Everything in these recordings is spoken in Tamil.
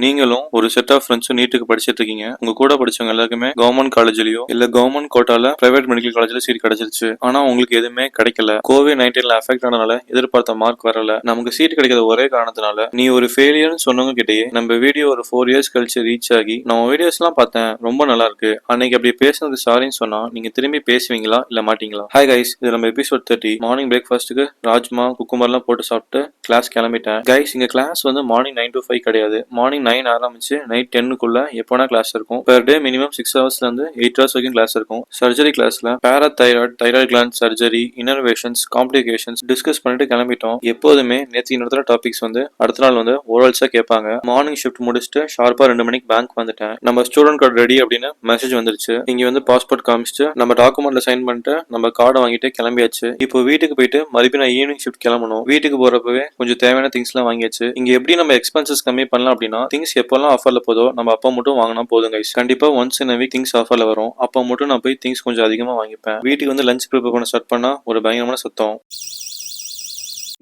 நீங்களும் ஒரு செட் ஆஃப் ஃப்ரெண்ட்ஸும் நீட்டுக்கு படிச்சிட்டு இருக்கீங்க. உங்க கூட படிச்சவங்க எல்லாருக்குமே கவர்மெண்ட் காலேஜ்லயோ இல்ல கவர்மெண்ட் கோட்டால பிரைவேட் மெடிக்கல் காலேஜ்ல சீட் கிடைச்சிருச்சு. ஆனா உங்களுக்கு எதுவுமே கிடைக்கல. கோவிட்-19 அஃபெக்ட் ஆனனால எதிர்பார்த்த மார்க் வரல. நமக்கு சீட் கிடைக்காத ஒரே காரணத்தினால நீ ஒரு ஃபெயிலியர்னு சொன்னவங்க கிட்டயே நம்ம வீடியோ ஒரு 4 இயர்ஸ் கழிச்சு ரீச் ஆகி நம்ம வீடியோஸ் எல்லாம் பார்த்தேன், ரொம்ப நல்லா இருக்கு, அன்னைக்கு அப்படி பேசுனது சாரின்னு சொன்னா நீங்க திரும்பி பேசுவீங்களா இல்ல மாட்டீங்களா? ஹாய் கைஸ், இது நம்ம எபிசோட் 30. மார்னிங் பிரேக்ஃபாஸ்ட்டுக்கு ராஜ்மா குக்கும்பர்லாம் போட்டு சாப்பிட்டு கிளாஸ் கிளம்பிட்டேன். கைஸ், இங்க கிளாஸ் வந்து மார்னிங் 9 to 5 கிடையாது. மார்னிங் 9 ஆரம்பிச்சு நைட் 10க்குள்ள எப்போனா கிளாஸ் இருக்கும். பெர் டே மினிமம் 6 ஹவர்ஸ்ல இருந்து 8 ஹவர்ஸ் வரைக்கும் கிளாஸ் இருக்கும். சர்ஜரி கிளாஸ்ல parathyroid, thyroid gland surgery, innervations, complications discuss பண்ணிட்டு கிளம்பிட்டோம். எப்போதுமே நேற்று நடத்துற டாபிக்ஸ் வந்து அடுத்த நாள் வந்து ஓரல்ஸா கேட்பாங்க. மார்னிங் ஷிஃப்ட் முடிச்சுட்டு ஷார்ப்பா 2 மணிக்கு பேங்க் வந்துட்டேன். நம்ம ஸ்டூடெண்ட் கார்டு ரெடி அப்படின்னு மெசேஜ் வந்துருச்சு. இங்க வந்து பாஸ்போர்ட் காமிச்சிட்டு நம்ம டாக்குமெண்ட்ல சைன் பண்ணிட்டு நம்ம கார்டை வாங்கிட்டு கிளம்பியாச்சு. இப்போ வீட்டுக்கு போயிட்டு மறுபடியும் நான் ஈவினிங் ஷிஃப்ட் கிளம்பணும். வீட்டுக்கு போறப்பவே கொஞ்சம் தேவையான திங்ஸ் எல்லாம் வாங்கியாச்சு. இங்க எப்படி நம்ம எக்ஸ்பென்சஸ் கம்மி பண்ணலாம் அப்படின்னா, திங்ஸ் எப்பெல்லாம் ஆஃபர்ல போதோ நம்ம அப்போ மட்டும் வாங்கினா போதும் கைஸ். கண்டிப்பா ஒன்ஸ் இன் வீக் திங்ஸ் ஆஃபர்ல வரும். அப்போ மட்டும் நான் போய் திங்ஸ் கொஞ்சம் அதிகமா வாங்கிப்பேன். வீட்டுக்கு வந்து லஞ்ச் ப்ரிப்பேர் பண்ண ஸ்டார்ட் பண்ணா ஒரு பயங்கரமான சத்தம்.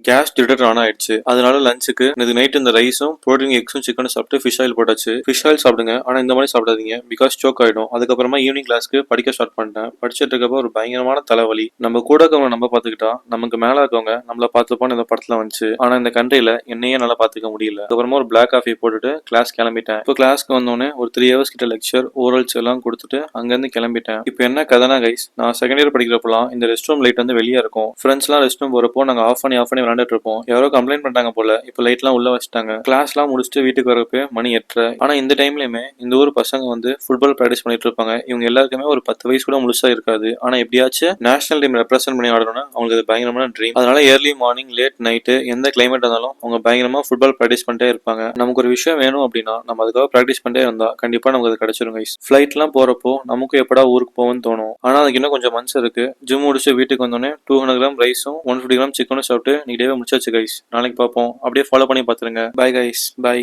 கேஸ் டிடெக்ட் ஆன் ஆயிடுச்சு. அதனால லஞ்சுக்கு இது நைட் இந்த ரைஸும் ப்ரோட்டீன் எக்ஸும் சிக்கனும் சாப்பிட்டு ஃபிஷ் ஆயில் போட்டாச்சு. ஃபிஷ் ஆயில் சாப்பிடுங்க, ஆனா இந்த மாதிரி சாப்பிடாதீங்க, பிகாஸ் சோக் ஆயிடும். அதுக்கப்புறமா ஈவினிங் கிளாஸ்க்கு படிக்க ஸ்டார்ட் பண்ணிட்டேன். படிச்சுட்டு இருக்கப்போ ஒரு பயங்கரமான தலைவலி. நம்ம கூட இருக்கவங்க நம்ம பாத்துக்கிட்டா நமக்கு மேல இருக்கவங்க நம்மள பாத்துப்பான்னு இந்த படத்துல வந்துச்சு. ஆனா இந்த கண்ட்ரில என்னையே நல்லா பாத்துக்க முடியல. அதுக்கப்புறமா ஒரு பிளாக் காஃபி போட்டுட்டு கிளாஸ் கிளம்பிட்டேன். இப்போ கிளாஸ்க்கு வந்தோடனே ஒரு 3 ஹவர்ஸ் கிட்ட லெக்சர் ஓரல்ஸ் எல்லாம் கொடுத்துட்டு அங்கிருந்து கிளம்பிட்டேன். இப்போ என்ன கதைனா கைஸ், நான் செகண்ட் இயர் படிக்கிறப்பலாம் இந்த ரெஸ்ட் ரூம் லைட் வந்து வெளியே இருக்கும். ஃப்ரெண்ட்ஸ் எல்லாம் ரெஸ்ட் ரூம் போறப்போ நாங்க ஆஃப் பண்ணி விளையாண்டுட்டு இருப்போம். யாரோ கம்ப்ளைண்ட் பண்ணிட்டாங்க போல, இப்போ லைட் எல்லாம் உள்ள வச்சுட்டாங்க. கிளாஸ் எல்லாம் முடிச்சுட்டு வீட்டுக்கு வரப்போ மணி 8:30. ஆனா இந்த டைம்லயுமே இந்த ஊர் பசங்க வந்து ஃபுட்பால் பிராக்டிஸ் பண்ணிட்டு இருப்பாங்க. இவங்க எல்லாருக்குமே ஒரு 10 வயசு கூட முழுசா இருக்காது. ஆனா எப்படியாச்சும் நேஷனல் டீம் ரெப்ரசென்ட் பண்ணி ஆடணும்னு அவங்களுக்கு அது பயங்கரமான ட்ரீம். அதனால ஏர்லி மார்னிங் லேட் நைட்டு எந்த கிளைமேட் இருந்தாலும் அவங்க பயங்கரமா ஃபுட்பால் பிராக்டிஸ் பண்ணிட்டே இருப்பாங்க. நமக்கு ஒரு விஷயம் வேணும் அப்படின்னா நம்ம அதுக்காக பிராக்டிஸ் பண்ணிட்டே இருந்தா கண்டிப்பா நமக்கு அது கிடைச்சிரும் கைஸ். ஃபிளைட் எல்லாம் போறப்போ நமக்கு எப்படா ஊருக்கு போவோம்னு தோணும். ஆனா அதுக்கு இன்னும் கொஞ்சம் மந்த்ஸ் இருக்கு. ஜிம் முடிச்சு வீட்டுக்கு வந்தோடனே 200 கிராம் ரைஸும் 150 கிராம் சிக்கனும் சாப்பிட்டு நீ டேவை முடிச்சாச்சு கைஸ். நாளைக்கு பார்ப்போம். அப்படியே ஃபாலோ பண்ணி பார்த்துருங்க. Bye guys, by.